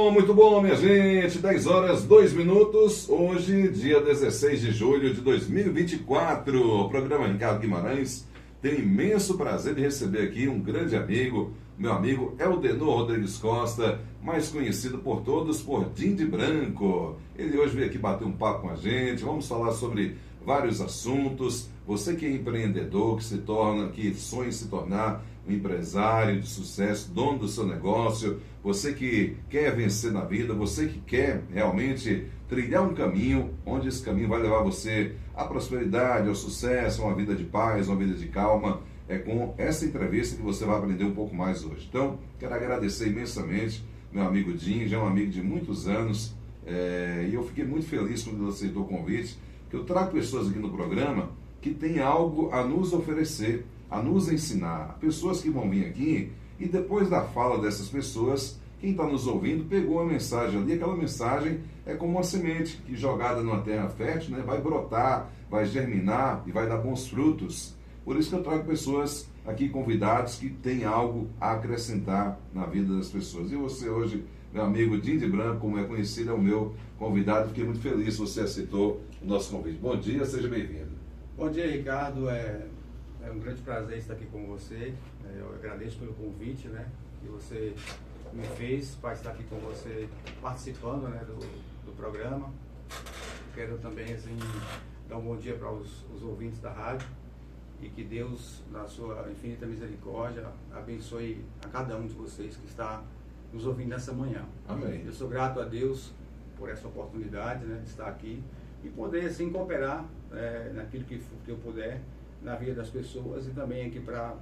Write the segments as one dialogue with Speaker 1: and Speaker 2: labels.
Speaker 1: muito bom, minha gente. 10 horas, 2 minutos. Hoje, dia 16 de julho de 2024. O programa Ricardo Guimarães tem o imenso prazer de receber aqui um grande amigo, meu amigo Eldenor Rodrigues Costa, mais conhecido por todos por Din de Branco. Ele hoje veio aqui bater um papo com a gente. Vamos falar sobre vários assuntos. Você que é empreendedor, que sonha em se tornar um empresário de sucesso, dono do seu negócio, você que quer vencer na vida, você que quer realmente trilhar um caminho, onde esse caminho vai levar você à prosperidade, ao sucesso, a uma vida de paz, uma vida de calma. É com essa entrevista que você vai aprender um pouco mais hoje. Então, quero agradecer imensamente meu amigo Din, já é um amigo de muitos anos, e eu fiquei muito feliz quando ele aceitou o convite, que eu trago pessoas aqui no programa que têm algo a nos oferecer, a nos ensinar. Pessoas que vão vir aqui e depois da fala dessas pessoas, quem está nos ouvindo pegou uma mensagem ali. Aquela mensagem é como uma semente que jogada numa terra fértil, né, vai brotar, vai germinar e vai dar bons frutos. Por isso que eu trago pessoas aqui, convidados, que têm algo a acrescentar na vida das pessoas. E você hoje, meu amigo Din de Branco, como é conhecido, é o meu convidado. Fiquei muito feliz que você aceitou o nosso convite. Bom dia, seja bem-vindo.
Speaker 2: Bom dia, Ricardo. É um grande prazer estar aqui com você. Eu agradeço pelo convite, né, que você me fez para estar aqui com você participando, né, do programa. Quero também assim, dar um bom dia para os ouvintes da rádio e que Deus, na sua infinita misericórdia, abençoe a cada um de vocês que está nos ouvindo nessa manhã.
Speaker 1: Amém.
Speaker 2: Eu sou grato a Deus por essa oportunidade, né, de estar aqui e poder assim cooperar naquilo que eu puder na vida das pessoas e também aqui para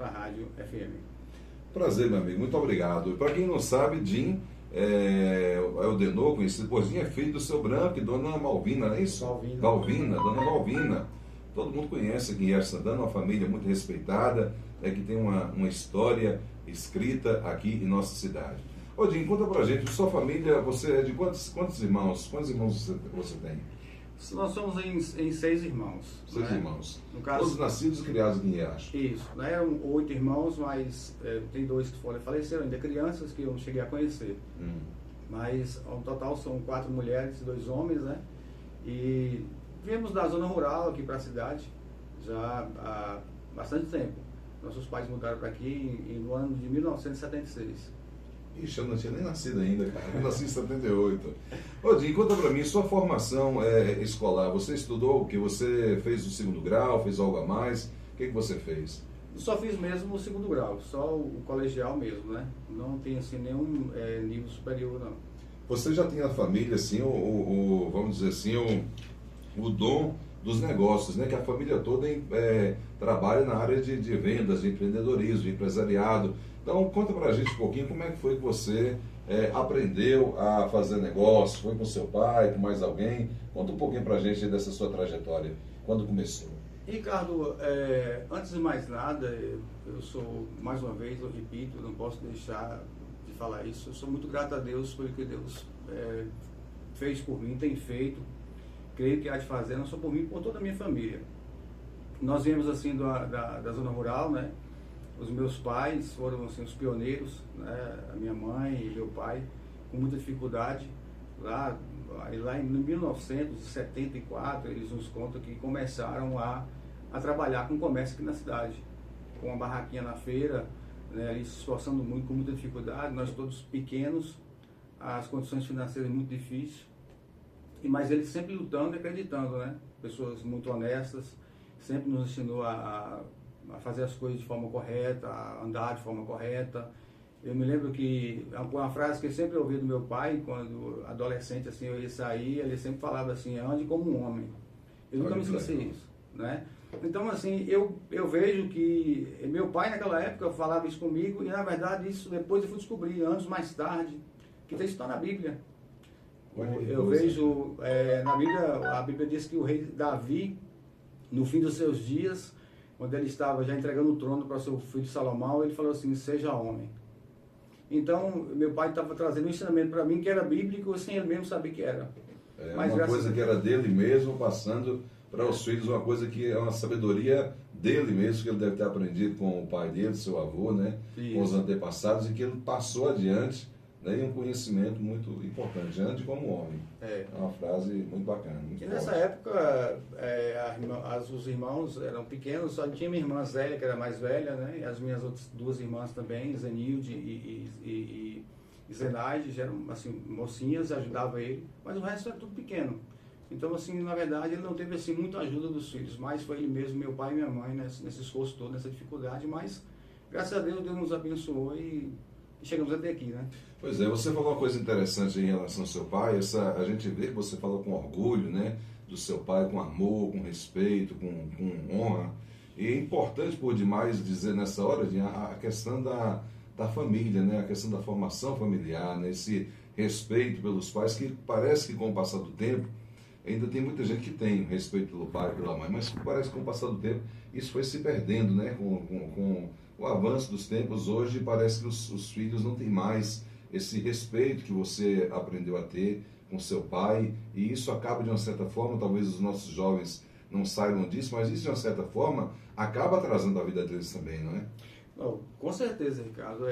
Speaker 2: a Rádio FM.
Speaker 1: Prazer, meu amigo, muito obrigado. Para quem não sabe, Din é o Eldenor, conhecido por Din, é filho do seu Branco e dona Malvina, não é isso? Valvina, dona Malvina. Todo mundo conhece aqui em Gerson Santana, uma família muito respeitada, que tem uma história escrita aqui em nossa cidade. Ô Din, conta pra gente, sua família, você é de quantos irmãos? Quantos irmãos você tem?
Speaker 2: Nós somos em 6 irmãos.
Speaker 1: 6 irmãos.
Speaker 2: No caso,
Speaker 1: todos nascidos e criados em Riacho.
Speaker 2: Isso. Né? Eram 8 irmãos, mas tem 2 que faleceram ainda, crianças que eu não cheguei a conhecer. Mas, ao total, são 4 mulheres e 2 homens, né? E viemos da zona rural aqui para a cidade já há bastante tempo. Nossos pais mudaram para aqui no ano de 1976.
Speaker 1: Ixi, eu não tinha nem nascido ainda, cara. Eu nasci em 78. Ô, Din, conta pra mim, sua formação escolar, você estudou o que? Você fez o segundo grau, fez algo a mais? O que você fez?
Speaker 2: Só fiz mesmo o segundo grau, só o colegial mesmo, né? Não tem assim nenhum nível superior, não.
Speaker 1: Você já tem na família, assim, vamos dizer assim, o dom dos negócios, né? Que a família toda trabalha na área de vendas, de empreendedorismo, de empresariado. Então, conta pra gente um pouquinho como é que foi que você aprendeu a fazer negócio. Foi com seu pai, com mais alguém? Conta um pouquinho pra gente dessa sua trajetória. Quando começou?
Speaker 2: Ricardo, antes de mais nada, eu sou, mais uma vez, eu repito, não posso deixar de falar isso. Eu sou muito grato a Deus pelo que Deus fez por mim, tem feito. Creio que há de fazer, não só por mim, por toda a minha família. Nós viemos assim da zona rural, né? Os meus pais foram assim, os pioneiros, né? A minha mãe e meu pai, com muita dificuldade. Lá em 1974, eles nos contam que começaram a trabalhar com comércio aqui na cidade, com uma barraquinha na feira, né? Ali se esforçando muito, com muita dificuldade, nós todos pequenos, as condições financeiras muito difíceis, mas eles sempre lutando e acreditando, né? Pessoas muito honestas, sempre nos ensinou a fazer as coisas de forma correta, a andar de forma correta. Eu me lembro que uma frase que eu sempre ouvi do meu pai, quando adolescente, assim, eu ia sair, ele sempre falava assim, ande como um homem. Eu nunca me esqueci isso, né? Então, assim, eu vejo que meu pai naquela época falava isso comigo e, na verdade, isso depois eu fui descobrir, anos mais tarde, que isso está na Bíblia. Eu vejo, na Bíblia, a Bíblia diz que o rei Davi, no fim dos seus dias, quando ele estava já entregando o trono para seu filho Salomão, ele falou assim, seja homem. Então, meu pai estava trazendo um ensinamento para mim que era bíblico, sem ele mesmo saber que era.
Speaker 1: Mas uma coisa que era dele mesmo, passando para os filhos, uma coisa que é uma sabedoria dele mesmo, que ele deve ter aprendido com o pai dele, seu avô, né? Com os antepassados, e que ele passou adiante, né, e um conhecimento muito importante, ande como homem. É uma frase muito bacana. Muito
Speaker 2: e nessa época, os irmãos eram pequenos, só tinha minha irmã Zélia, que era mais velha, né? E as minhas outras duas irmãs também, Zenilde e Zenaide, eram assim, mocinhas, ajudavam ele, mas o resto era tudo pequeno. Então, assim, na verdade, ele não teve assim, muita ajuda dos filhos, mas foi ele mesmo, meu pai e minha mãe, nesse esforço todo, nessa dificuldade, mas graças a Deus, Deus nos abençoou e chegamos até aqui, né?
Speaker 1: Pois é, você falou uma coisa interessante em relação ao seu pai, a gente vê que você falou com orgulho, né, do seu pai, com amor, com respeito, com honra, e é importante por demais dizer nessa hora a questão da família, né, a questão da formação familiar, né, esse respeito pelos pais, que parece que com o passar do tempo, ainda tem muita gente que tem respeito pelo pai e pela mãe, mas parece que com o passar do tempo isso foi se perdendo, né, com o avanço dos tempos. Hoje parece que os filhos não têm mais esse respeito que você aprendeu a ter com seu pai, e isso acaba de uma certa forma, talvez os nossos jovens não saibam disso, mas isso de uma certa forma acaba atrasando a vida deles também, não é?
Speaker 2: Não, com certeza, Ricardo.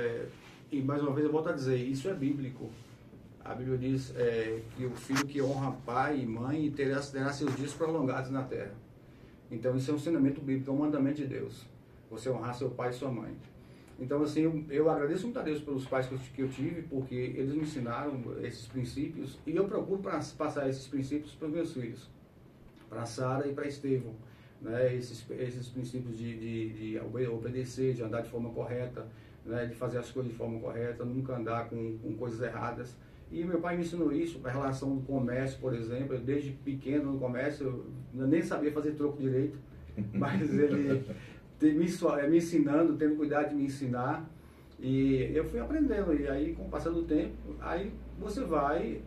Speaker 2: E mais uma vez eu volto a dizer, isso é bíblico. A Bíblia diz que o filho que honra pai e mãe terá seus dias prolongados na terra. Então isso é um ensinamento bíblico, é um mandamento de Deus. Você honrar seu pai e sua mãe. Então, assim, eu agradeço muito a Deus pelos pais que eu tive, porque eles me ensinaram esses princípios, e eu procuro passar esses princípios para os meus filhos, para Sara e para Estevão, né? Esses princípios de obedecer, de andar de forma correta, né? De fazer as coisas de forma correta, nunca andar com coisas erradas. E meu pai me ensinou isso, a relação do comércio, por exemplo. Desde pequeno no comércio, eu nem sabia fazer troco direito, mas ele me ensinando, tendo cuidado de me ensinar, e eu fui aprendendo, e aí com o passar do tempo, aí você vai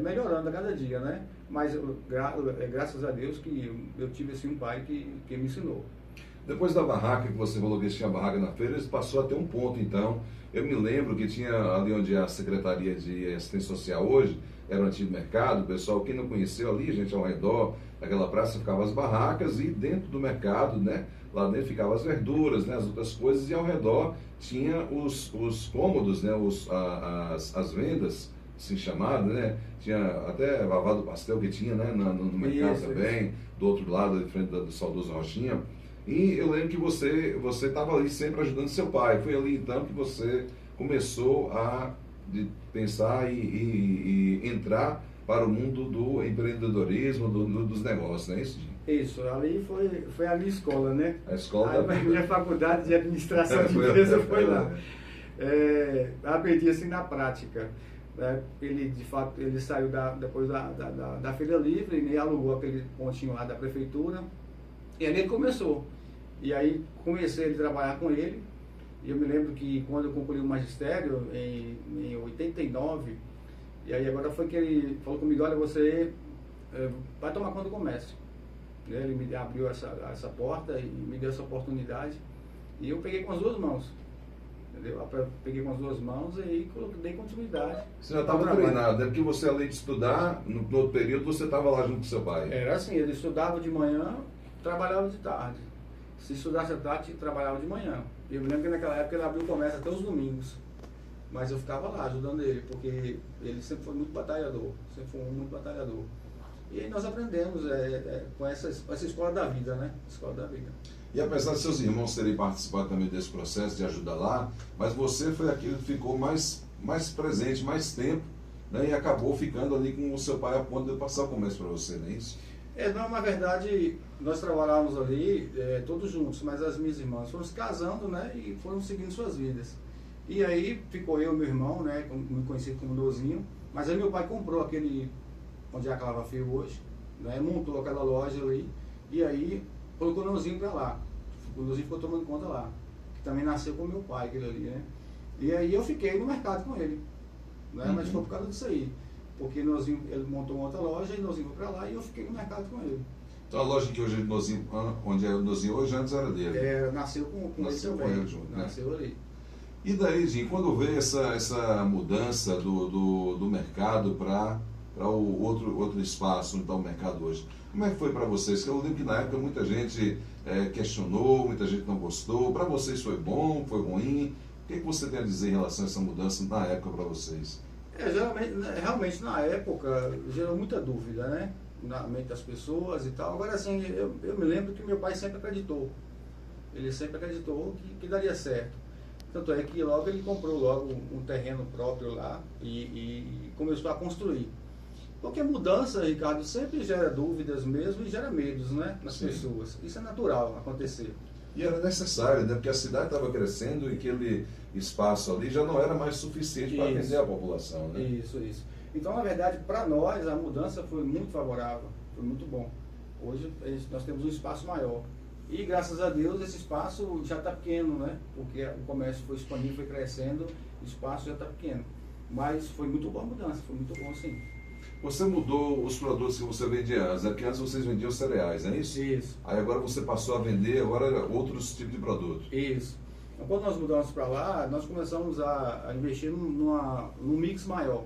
Speaker 2: melhorando a cada dia, né? Mas graças a Deus que eu tive assim um pai que me ensinou.
Speaker 1: Depois da barraca, que você falou que tinha barraca na feira, eles passou a ter um ponto, então. Eu me lembro que tinha ali onde a Secretaria de Assistência Social hoje, era o antigo mercado, o pessoal, quem não conheceu ali, gente, ao redor daquela praça ficavam as barracas, e dentro do mercado, né, lá dentro ficavam as verduras, né, as outras coisas, e ao redor tinha os cômodos, né, as vendas, assim chamado, né, tinha até lavado pastel que tinha, né, no mercado também, do outro lado, de frente do saudoso Rochinha. E eu lembro que você estava ali sempre ajudando seu pai. Foi ali então que você começou a pensar e entrar para o mundo do empreendedorismo, dos negócios, não é isso?
Speaker 2: Isso, ali foi a minha escola, né?
Speaker 1: A escola
Speaker 2: a minha faculdade de administração de empresa foi lá. Aprendi assim na prática. Ele, de fato, ele saiu depois da Feira Livre, né, alugou aquele pontinho lá da prefeitura, e ali ele começou. E aí comecei a trabalhar com ele, e eu me lembro que quando eu concluí o magistério, em 89, e aí agora foi que ele falou comigo, olha, você vai tomar conta do comércio. Ele me abriu essa porta e me deu essa oportunidade, e eu peguei com as duas mãos. Entendeu? Eu peguei com as duas mãos e dei continuidade.
Speaker 1: Você já estava treinado, é porque você, além de estudar, no outro período você estava lá junto com seu pai.
Speaker 2: Era assim, ele estudava de manhã, trabalhava de tarde. Se estudasse à tarde, trabalhava de manhã. Eu me lembro que naquela época ele abriu o comércio até os domingos. Mas eu ficava lá ajudando ele, porque ele sempre foi muito batalhador. E aí nós aprendemos com essa escola da vida, né? Escola da vida.
Speaker 1: E apesar de seus irmãos terem participado também desse processo de ajudar lá, mas você foi aquele que ficou mais presente, mais tempo, né? E acabou ficando ali com o seu pai a ponto de passar o comércio para você, não é isso?
Speaker 2: Não, na verdade, nós trabalhávamos ali todos juntos, mas as minhas irmãs foram se casando, né, e foram seguindo suas vidas. E aí ficou eu e meu irmão, né, me conhecido como Nozinho, mas aí meu pai comprou aquele, onde é a Lava Fio hoje, né, montou aquela loja ali, e aí colocou o Nozinho para lá. O Nozinho ficou tomando conta lá, que também nasceu com meu pai, aquele ali, né. E aí eu fiquei no mercado com ele, né, mas foi por causa disso aí. Porque ele montou uma outra loja e Nozinho foi para lá e eu fiquei no mercado com ele.
Speaker 1: Então a loja que hoje é Nozinho, onde é o Nozinho hoje, antes era dele?
Speaker 2: Nasceu com ele também.
Speaker 1: Com ele junto,
Speaker 2: nasceu, né? Ali.
Speaker 1: E daí, Jim, quando veio essa mudança do mercado para o outro espaço onde está o mercado hoje, como é que foi para vocês? Eu lembro que na época muita gente questionou, muita gente não gostou. Para vocês foi bom, foi ruim? O que você tem a dizer em relação a essa mudança na época para vocês?
Speaker 2: Geralmente, né, realmente na época gerou muita dúvida, né? Na mente das pessoas e tal. Agora, assim, eu me lembro que meu pai sempre acreditou. Ele sempre acreditou que daria certo. Tanto é que logo ele comprou logo um terreno próprio lá e começou a construir. Porque mudança, Ricardo, sempre gera dúvidas mesmo e gera medos, né, nas
Speaker 1: Sim.
Speaker 2: pessoas. Isso é natural acontecer.
Speaker 1: E era necessário, né? Porque a cidade estava crescendo e aquele espaço ali já não era mais suficiente para
Speaker 2: Isso.
Speaker 1: atender a população, né?
Speaker 2: Isso. Então, na verdade, para nós, a mudança foi muito favorável, foi muito bom. Hoje nós temos um espaço maior. E, graças a Deus, esse espaço já está pequeno, né? Porque o comércio foi expandindo, foi crescendo, o espaço já está pequeno. Mas foi muito boa a mudança, foi muito bom, sim.
Speaker 1: Você mudou os produtos que você vendia antes, né? Porque antes vocês vendiam cereais, não é isso?
Speaker 2: Isso.
Speaker 1: Aí agora você passou a vender agora outros tipos de produtos.
Speaker 2: Isso. Então, quando nós mudamos para lá, nós começamos a investir num mix maior.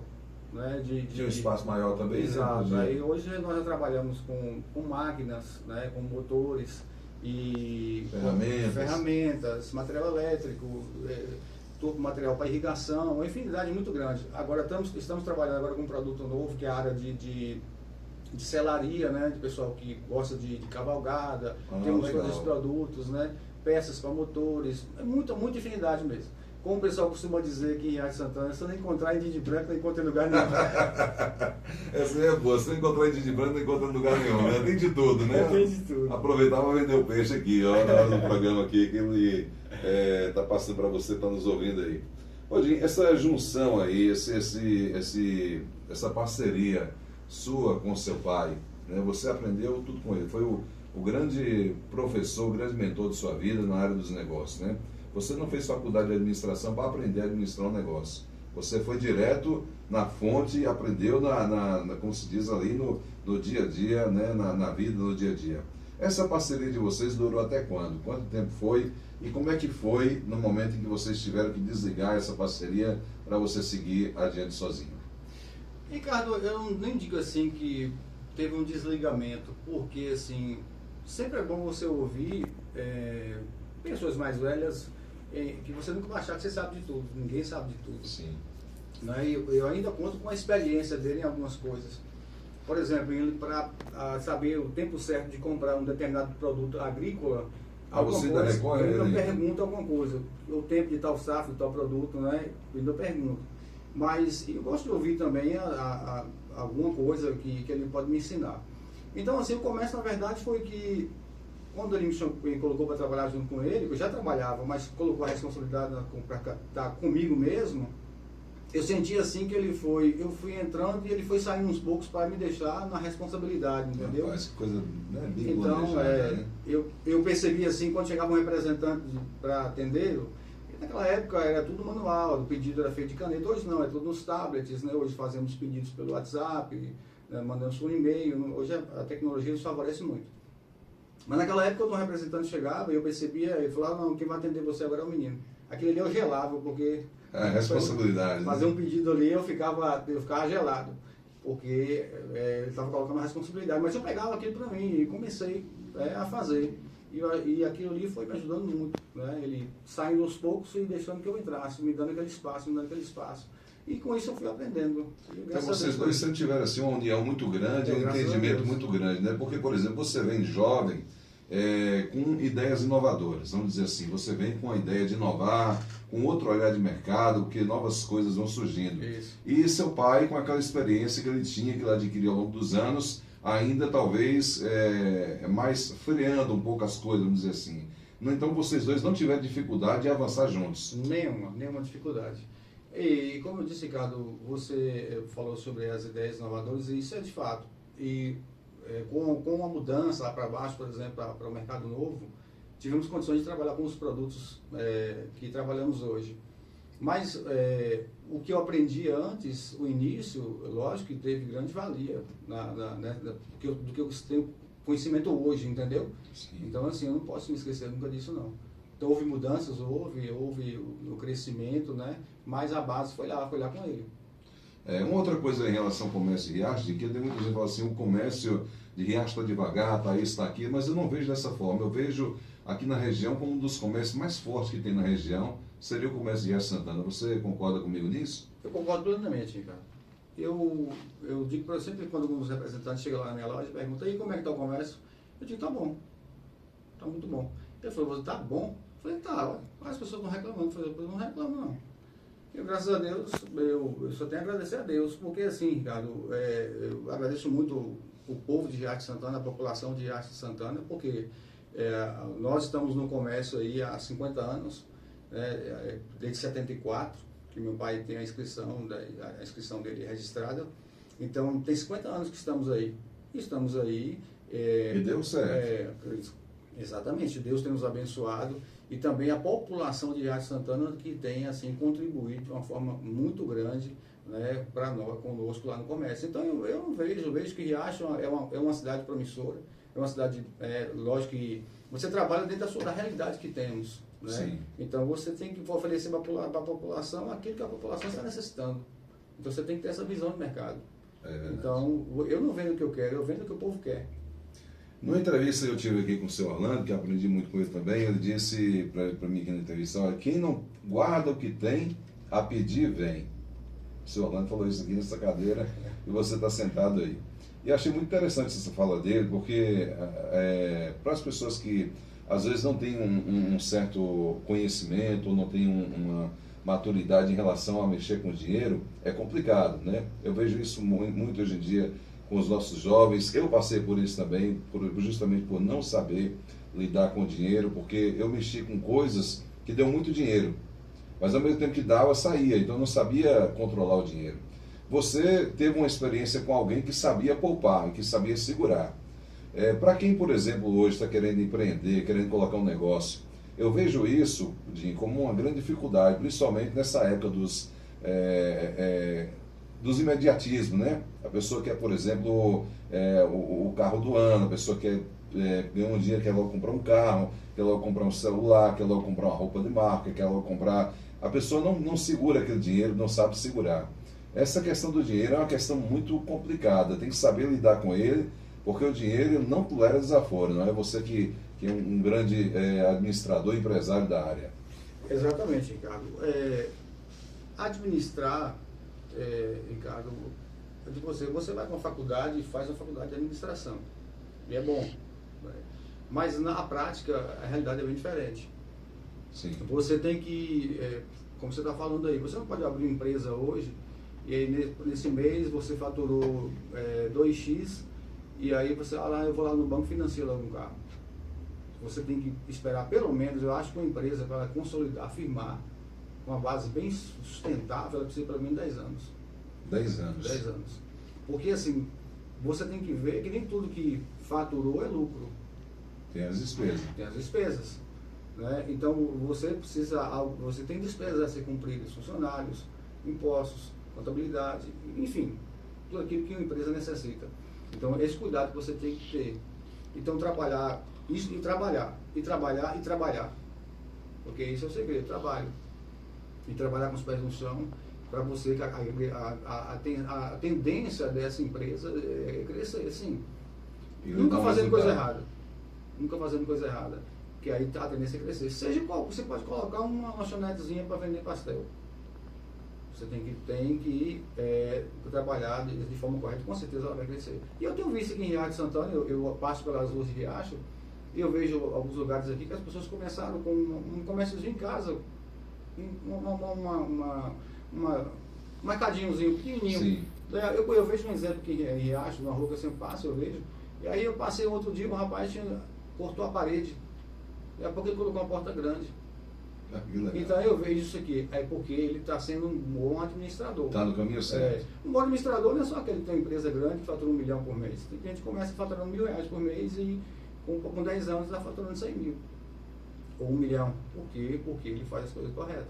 Speaker 2: Né,
Speaker 1: Tinha um espaço maior também,
Speaker 2: exato.
Speaker 1: né?
Speaker 2: Aí, hoje nós já trabalhamos com máquinas, né, com motores e ferramentas, material elétrico, todo material para irrigação, uma infinidade muito grande. Agora estamos trabalhando agora com um produto novo, que é a área de selaria, né, de pessoal que gosta de cavalgada, temos todos esses produtos, né, peças para motores, é muita infinidade mesmo. Como o pessoal costuma dizer aqui em Riacho Santana, se não encontrar em Didi Branco, não encontra em lugar nenhum.
Speaker 1: Essa aí é boa, se não encontrar em Didi Branco, não encontra em lugar nenhum, né? Tem de tudo, né?
Speaker 2: Tem de tudo.
Speaker 1: Aproveitar para vender o peixe aqui, ó, na hora do programa aqui, que ele tá passando para você, está nos ouvindo aí. Odinho, essa junção aí, essa parceria sua com seu pai, né? Você aprendeu tudo com ele, foi o grande professor, o grande mentor de sua vida na área dos negócios, né? Você não fez faculdade de administração para aprender a administrar um negócio. Você foi direto na fonte e aprendeu, como se diz ali, no dia a dia, né? na vida, no dia a dia. Essa parceria de vocês durou até quando? Quanto tempo foi? E como é que foi no momento em que vocês tiveram que desligar essa parceria para você seguir adiante sozinho?
Speaker 2: Ricardo, eu nem digo assim que teve um desligamento, porque assim, sempre é bom você ouvir pessoas mais velhas, que você nunca vai achar que você sabe de tudo, ninguém sabe de tudo.
Speaker 1: Sim.
Speaker 2: Né? Eu ainda conto com a experiência dele em algumas coisas. Por exemplo, para saber o tempo certo de comprar um determinado produto agrícola,
Speaker 1: Você ainda recorre?
Speaker 2: eu ainda pergunto alguma coisa, o tempo de tal safra, de tal produto, né? Eu ainda pergunto. Mas eu gosto de ouvir também alguma coisa que ele pode me ensinar. Então, assim, o começo, na verdade, foi que quando ele me colocou para trabalhar junto com ele, eu já trabalhava, mas colocou a responsabilidade para estar comigo mesmo, eu senti assim que eu fui entrando e ele foi saindo uns poucos para me deixar na responsabilidade, entendeu?
Speaker 1: Rapaz, que coisa, né, bem
Speaker 2: Então,
Speaker 1: planejada, né?
Speaker 2: eu percebi assim, quando chegava um representante para atender, naquela época era tudo manual, o pedido era feito de caneta, hoje não, é tudo nos tablets, né? Hoje fazemos pedidos pelo WhatsApp, né? Mandamos por e-mail, hoje a tecnologia nos favorece muito. Mas naquela época, quando um representante chegava, eu percebia, ele falava, não, quem vai atender você agora é o menino. Aquele ali eu gelava, porque...
Speaker 1: A responsabilidade.
Speaker 2: Fazer um pedido ali, eu ficava gelado, porque ele estava colocando a responsabilidade. Mas eu pegava aquilo para mim e comecei a fazer. E aquilo ali foi me ajudando muito. Né? Ele saindo aos poucos e deixando que eu entrasse, me dando aquele espaço. E com isso eu fui aprendendo.
Speaker 1: Então vocês dois sempre tiveram assim, uma união muito grande, um entendimento muito grande, né? Porque, por exemplo, você vem jovem com ideias inovadoras, vamos dizer assim, você vem com a ideia de inovar, com outro olhar de mercado, porque novas coisas vão surgindo.
Speaker 2: Isso.
Speaker 1: E seu pai, com aquela experiência que ele tinha, que ele adquiriu ao longo dos anos, ainda talvez mais freando um pouco as coisas, vamos dizer assim. Então vocês dois não tiveram dificuldade de avançar juntos?
Speaker 2: Nenhuma dificuldade. E como eu disse, Ricardo, você falou sobre as ideias inovadoras, e isso é de fato. E com a mudança lá para baixo, por exemplo, para o mercado novo, tivemos condições de trabalhar com os produtos que trabalhamos hoje. Mas o que eu aprendi antes, o início, lógico que teve grande valia do que eu tenho conhecimento hoje, entendeu?
Speaker 1: Sim.
Speaker 2: Então, assim, eu não posso me esquecer nunca disso, não. Então, houve mudanças, houve o crescimento, né? Mas a base foi lá com ele.
Speaker 1: Uma outra coisa em relação ao comércio de Riacho, que tem muita gente que fala assim, o comércio de Riacho está devagar, está isso, está aquilo, mas eu não vejo dessa forma. Eu vejo aqui na região como um dos comércios mais fortes que tem na região, seria o comércio de Riacho Santana. Você concorda comigo nisso?
Speaker 2: Eu concordo plenamente, Ricardo. Eu digo para sempre, quando alguns representantes chegam lá na minha loja e perguntam, e como é que está o comércio? Eu digo, tá bom, tá muito bom. Ele falou, você tá bom? Eu falei, tá, ué. As pessoas estão reclamando. Eu falei, não reclamam não. E graças a Deus, eu só tenho a agradecer a Deus, porque assim, Ricardo, eu agradeço muito o povo de Riacho de Santana, a população de Riacho de Santana, porque nós estamos no comércio aí há 50 anos, desde 74, que meu pai tem a inscrição dele registrada. Então, tem 50 anos que estamos aí. Estamos aí.
Speaker 1: E deu certo.
Speaker 2: Exatamente, Deus tem nos abençoado. E também a população de Riacho de Santana que tem assim, contribuído de uma forma muito grande, né, para nós, conosco lá no comércio. Então, eu vejo que Riacho é uma cidade promissora, é uma cidade, lógico que você trabalha dentro da realidade que temos. Né?
Speaker 1: Sim.
Speaker 2: Então você tem que oferecer para a população aquilo que a população está necessitando. Então você tem que ter essa visão de mercado. Então eu não vendo o que eu quero, eu vendo o que o povo quer.
Speaker 1: Numa entrevista que eu tive aqui com o seu Orlando, que eu aprendi muito com ele também, ele disse para mim aqui na entrevista, olha, quem não guarda o que tem, a pedir vem. O seu Orlando falou isso aqui nessa cadeira e você está sentado aí. E achei muito interessante essa fala dele, porque para as pessoas que às vezes não têm um certo conhecimento, ou não têm uma maturidade em relação a mexer com dinheiro, é complicado, né? Eu vejo isso muito hoje em dia com os nossos jovens. Eu passei por isso também, justamente por não saber lidar com o dinheiro, porque eu mexi com coisas que deu muito dinheiro, mas ao mesmo tempo que dava, saía, então eu não sabia controlar o dinheiro. Você teve uma experiência com alguém que sabia poupar, que sabia segurar. Para quem, por exemplo, hoje está querendo empreender, querendo colocar um negócio, eu vejo isso, Jim, como uma grande dificuldade, principalmente nessa época dos imediatismos, né? A pessoa quer, por exemplo, o carro do ano, a pessoa quer ganhar um dinheiro, quer logo comprar um carro, quer logo comprar um celular, quer logo comprar uma roupa de marca, quer logo comprar... A pessoa não segura aquele dinheiro, não sabe segurar. Essa questão do dinheiro é uma questão muito complicada, tem que saber lidar com ele, porque o dinheiro não tolera desaforo, não é você que é um grande administrador, empresário da área.
Speaker 2: Exatamente, Ricardo. Administrar, Ricardo, de você vai com a faculdade e faz a faculdade de administração, e é bom, né? Mas na prática a realidade é bem diferente.
Speaker 1: Sim.
Speaker 2: Você tem que, como você está falando aí, você não pode abrir uma empresa hoje e aí nesse mês você faturou 2x e aí você, eu vou lá no banco financiar logo um carro. Você tem que esperar pelo menos, eu acho que uma empresa para consolidar, firmar uma base bem sustentável, ela precisa pelo menos 10 anos.
Speaker 1: 10 anos.
Speaker 2: 10 anos. Porque assim, você tem que ver que nem tudo que faturou é lucro.
Speaker 1: Tem as despesas.
Speaker 2: Tem as despesas. Né? Então você tem despesas a ser cumpridas, funcionários, impostos, contabilidade, enfim, tudo aquilo que uma empresa necessita. Então esse cuidado que você tem que ter. Então trabalhar, isso e trabalhar, e trabalhar, e trabalhar. Porque isso é o segredo, trabalho. E trabalhar com os pés no chão, para você, a tendência dessa empresa é crescer, assim. Nunca fazendo coisa errada. Nunca fazendo coisa errada. Que aí a tendência é crescer. Seja qual, você pode colocar uma lanchonetezinha para vender pastel. Você tem que trabalhar de forma correta, com certeza ela vai crescer. E eu tenho visto aqui em Riacho de Santana, eu passo pelas ruas de Riacho, e eu vejo alguns lugares aqui que as pessoas começaram com um comérciozinho em casa, um mercadinhozinho pequenininho.
Speaker 1: Sim.
Speaker 2: Eu vejo um exemplo aqui em Riacho, numa rua que eu sempre passo, eu vejo. E aí eu passei outro dia, um rapaz cortou a parede. Daqui a pouco ele colocou uma porta grande. Então eu vejo isso aqui, porque ele está sendo um bom administrador.
Speaker 1: Está no caminho certo.
Speaker 2: Um bom administrador não é só aquele que tem uma empresa grande que fatura 1 milhão por mês. Tem gente que começa faturando R$1.000 por mês e com 10 anos está faturando 100 mil. Ou 1 milhão. Por quê? Porque ele faz as coisas corretas.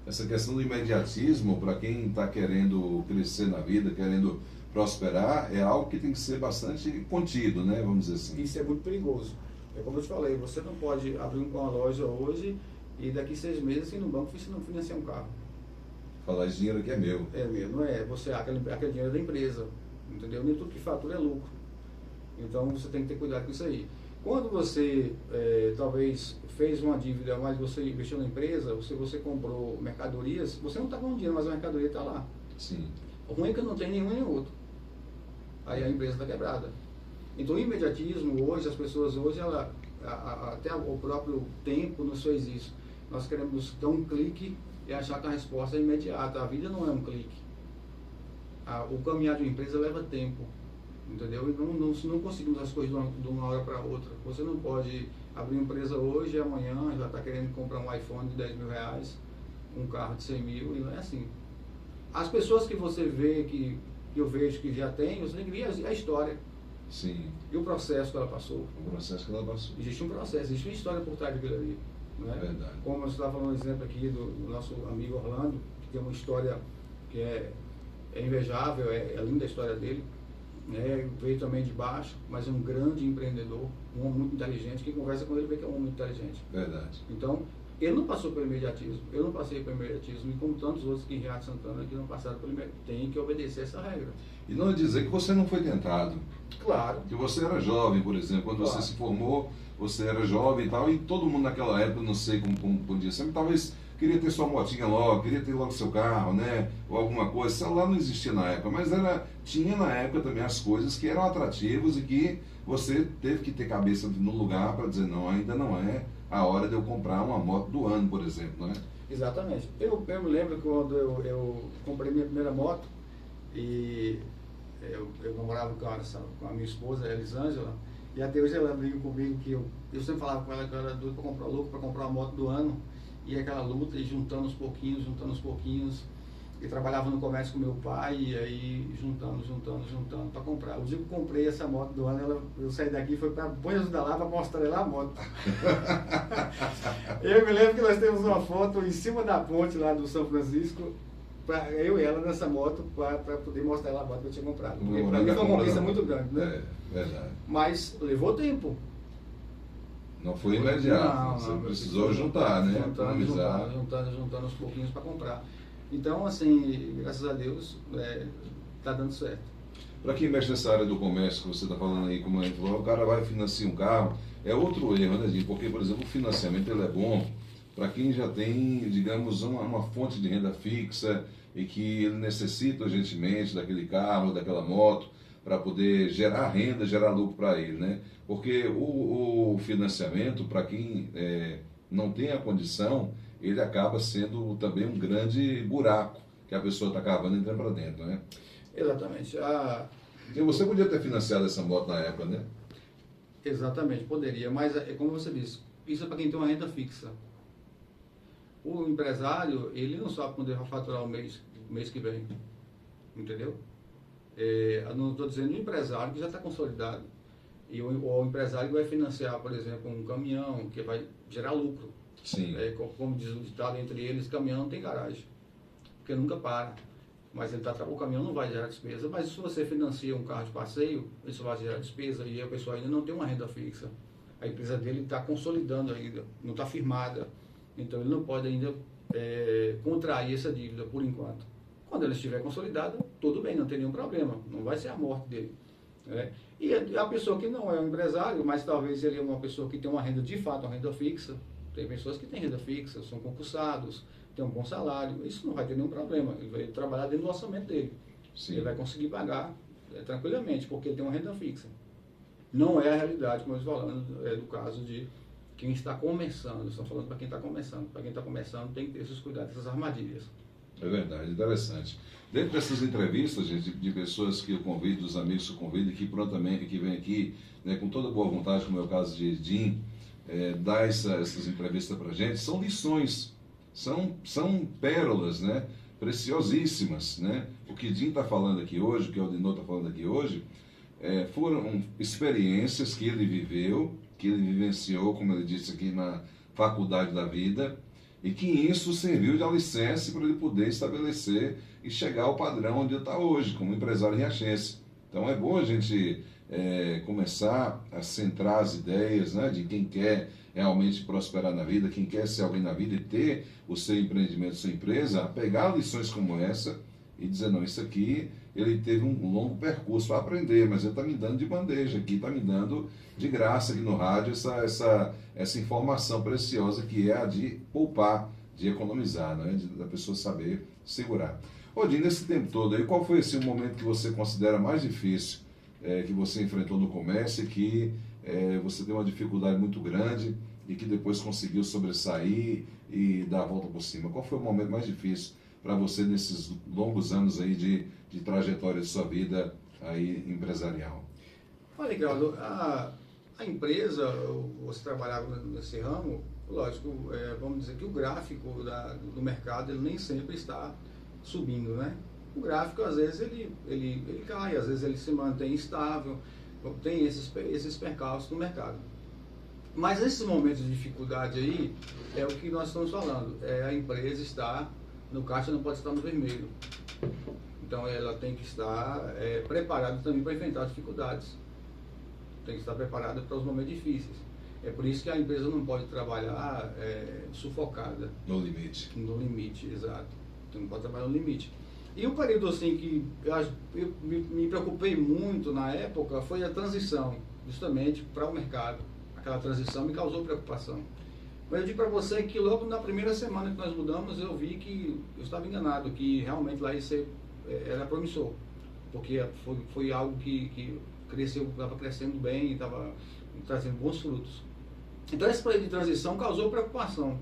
Speaker 1: Essa questão do imediatismo, para quem está querendo crescer na vida, querendo prosperar, é algo que tem que ser bastante contido, né? Vamos dizer assim.
Speaker 2: Isso é muito perigoso. É como eu te falei, você não pode abrir uma loja hoje e daqui 6 meses ir no banco e não financiar um carro.
Speaker 1: Falar, esse dinheiro aqui é meu.
Speaker 2: É meu, não é? Aquele dinheiro da empresa, entendeu? Nem tudo que fatura é lucro. Então você tem que ter cuidado com isso aí. Quando você talvez fez uma dívida, mas você investiu na empresa, você comprou mercadorias, você não está com dinheiro, mas a mercadoria está lá.
Speaker 1: Sim.
Speaker 2: O ruim é que não tem nenhum nem outro. Aí a empresa está quebrada. Então o imediatismo hoje, as pessoas hoje, até o próprio tempo nos fez isso. Nós queremos dar um clique e achar que a resposta é imediata. A vida não é um clique. O caminhar de uma empresa leva tempo. Entendeu? E não conseguimos as coisas de uma hora para outra. Você não pode abrir uma empresa hoje e amanhã já está querendo comprar um iPhone de 10 mil reais, um carro de 100 mil, e não é assim. As pessoas que você vê, que eu vejo que já tem, você tem que ver a história.
Speaker 1: Sim.
Speaker 2: E o processo que ela passou.
Speaker 1: O processo que ela passou.
Speaker 2: Existe um processo, existe uma história por trás daquilo ali. Não é?
Speaker 1: Verdade.
Speaker 2: Como você estava falando um exemplo aqui do nosso amigo Orlando, que tem uma história que é invejável, é linda a história dele. Né? Veio também de baixo, mas é um grande empreendedor, um homem muito inteligente. Quem conversa com ele vê que é um homem muito inteligente.
Speaker 1: Verdade.
Speaker 2: Então, ele não passou pelo imediatismo, eu não passei pelo imediatismo, e como tantos outros que em Riacho Santana que não passaram pelo imediatismo, tem que obedecer essa regra.
Speaker 1: E não dizer que você não foi tentado.
Speaker 2: Claro.
Speaker 1: Que você era jovem, por exemplo, quando você se formou, você era jovem e tal, e todo mundo naquela época, não sei como podia ser, talvez queria ter sua motinha logo, queria ter logo seu carro, né, ou alguma coisa. Celular não existia na época, mas tinha na época também as coisas que eram atrativas e que você teve que ter cabeça no lugar para dizer, não, ainda não é a hora de eu comprar uma moto do ano, por exemplo, né?
Speaker 2: Exatamente. Eu me lembro quando eu comprei minha primeira moto, e eu namorava com a minha esposa, a Elisângela, e até hoje ela briga comigo que eu sempre falava com ela que eu era doido para comprar a moto do ano, e aquela luta, e juntando uns pouquinhos, e trabalhava no comércio com meu pai, e aí juntando para comprar. O dia que eu comprei essa moto do ano, eu saí daqui e fui para Banhos da Lava mostrar ela a moto. Eu me lembro que nós temos uma foto em cima da ponte lá do São Francisco, eu e ela nessa moto, para poder mostrar ela a moto que eu tinha comprado. Porque para mim foi uma conquista muito grande, né?
Speaker 1: É, verdade.
Speaker 2: Mas levou tempo.
Speaker 1: Não foi imediato, você precisou juntar, né?
Speaker 2: Juntando aos pouquinhos para comprar. Então, assim, graças a Deus, está dando certo.
Speaker 1: Para quem mexe nessa área do comércio que você está falando aí, como a gente falou, o cara vai financiar um carro, é outro erro, né, Dinho? Porque, por exemplo, o financiamento ele é bom para quem já tem, digamos, uma fonte de renda fixa e que ele necessita urgentemente daquele carro, daquela moto, para poder gerar renda, gerar lucro para ele, né? Porque o financiamento, para quem não tem a condição, ele acaba sendo também um grande buraco que a pessoa está cavando e entrando para dentro, né?
Speaker 2: Exatamente.
Speaker 1: E você podia ter financiado essa moto na época, né?
Speaker 2: Exatamente, poderia, mas como você disse, isso é para quem tem uma renda fixa. O empresário, ele não sabe quando ele vai faturar o mês que vem, entendeu? Eu não estou dizendo o empresário que já está consolidado. E o empresário que vai financiar, por exemplo, um caminhão que vai gerar lucro.
Speaker 1: Sim.
Speaker 2: Como diz o ditado entre eles, caminhão não tem garagem, porque nunca para. Mas o caminhão não vai gerar despesa. Mas se você financia um carro de passeio, isso vai gerar despesa e a pessoa ainda não tem uma renda fixa. A empresa dele está consolidando ainda, não está firmada. Então ele não pode ainda contrair essa dívida por enquanto. Quando ela estiver consolidada, tudo bem, não tem nenhum problema. Não vai ser a morte dele. Né? E a pessoa que não é um empresário, mas talvez ele é uma pessoa que tem uma renda de fato, uma renda fixa. Tem pessoas que têm renda fixa, são concursados, têm um bom salário. Isso não vai ter nenhum problema. Ele vai trabalhar dentro do orçamento dele.
Speaker 1: Sim.
Speaker 2: Ele vai conseguir pagar tranquilamente, porque ele tem uma renda fixa. Não é a realidade, como eu estou falando, do caso de quem está começando. Estou falando para quem está começando. Para quem está começando tem que ter esses cuidados, essas armadilhas.
Speaker 1: É verdade, interessante. Dentro dessas entrevistas, gente, de pessoas que eu convido, dos amigos que eu convido, que prontamente que vêm aqui, né, com toda boa vontade, como é o caso de Jim, dar essas entrevistas para a gente, são lições, são pérolas, né, preciosíssimas, né? O que Jim está falando aqui hoje, o que o Aldinô está falando aqui hoje, foram experiências que ele viveu, que ele vivenciou, como ele disse aqui, na faculdade da vida, e que isso serviu de alicerce para ele poder estabelecer e chegar ao padrão onde ele está hoje, como empresário riachense. Então é bom a gente começar a centrar as ideias, né, de quem quer realmente prosperar na vida, quem quer ser alguém na vida e ter o seu empreendimento, sua empresa, a pegar lições como essa e dizer, não, isso aqui, ele teve um longo percurso para aprender, mas ele está me dando de bandeja aqui, está me dando de graça aqui no rádio essa informação preciosa que é a de poupar, de economizar, né? Da pessoa saber segurar. Odin, nesse tempo todo aí, qual foi esse momento que você considera mais difícil que você enfrentou no comércio e que você teve uma dificuldade muito grande e que depois conseguiu sobressair e dar a volta por cima? Qual foi o momento mais difícil para você nesses longos anos aí de trajetória de sua vida aí empresarial?
Speaker 2: Olha, Ricardo, a empresa, você trabalhava nesse ramo, lógico, vamos dizer que o gráfico do mercado ele nem sempre está subindo, né? O gráfico, às vezes, ele cai, às vezes ele se mantém estável, tem esses percalços no mercado. Mas esses momentos de dificuldade aí, é o que nós estamos falando, a empresa está no caixa, não pode estar no vermelho. Então ela tem que estar preparada também para enfrentar as dificuldades. Tem que estar preparada para os momentos difíceis. É por isso que a empresa não pode trabalhar sufocada.
Speaker 1: No limite.
Speaker 2: No limite, exato. Então não pode trabalhar no limite. E um período assim que eu me preocupei muito na época foi a transição, justamente para o mercado. Aquela transição me causou preocupação. Mas eu digo para você que logo na primeira semana que nós mudamos, eu vi que eu estava enganado, que realmente lá era promissor. Porque foi algo que cresceu, estava crescendo bem, estava trazendo bons frutos. Então esse período de transição causou preocupação,